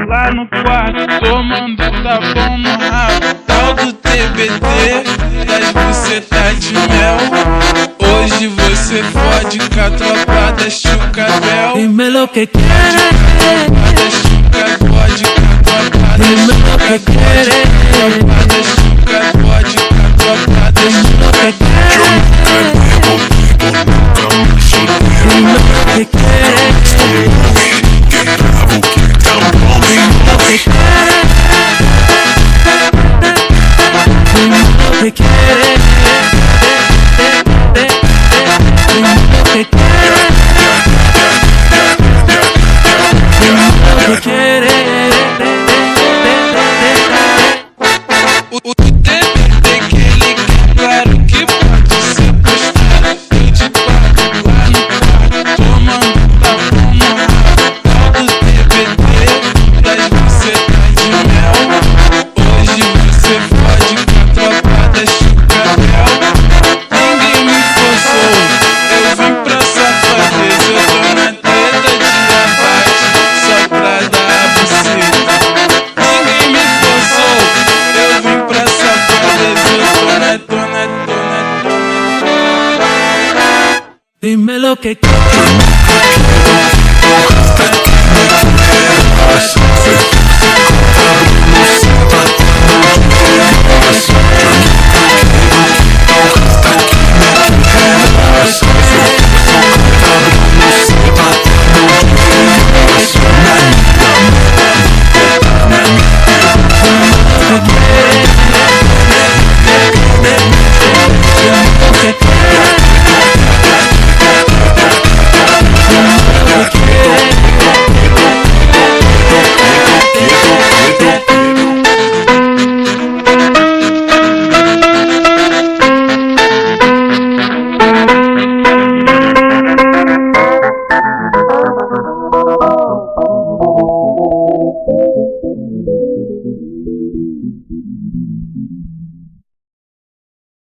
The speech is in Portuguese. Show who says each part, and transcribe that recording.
Speaker 1: Lá no quarto, tomando tapão no rabo. Tal do TBT, das bucetas de mel. Hoje você fode com a tropa da Chucabel.
Speaker 2: Dime lo que quieres,
Speaker 1: Pode com a tropa da
Speaker 2: dime lo que quieres,
Speaker 1: pode com a tropa da
Speaker 2: dime lo que quieres, dime lo que quieres, lo que quieres, dime lo que quieres, dime lo que quieres, dime lo que quieres.
Speaker 1: O TBT que ele quer, claro que pode ser postado. Eu de quatro lá no quarto, tomando tapão no rabo. Tal do TBT, das bucetas de mel. Hoje você fode com a tropa da Chucabel. Ninguém me forçou, eu vim pra safadeza. Eu tô na treta de abate, só pra dar a buceta. Ninguém me forçou, eu vim pra safadeza. Eu tô na.
Speaker 2: Dime lo que quieres.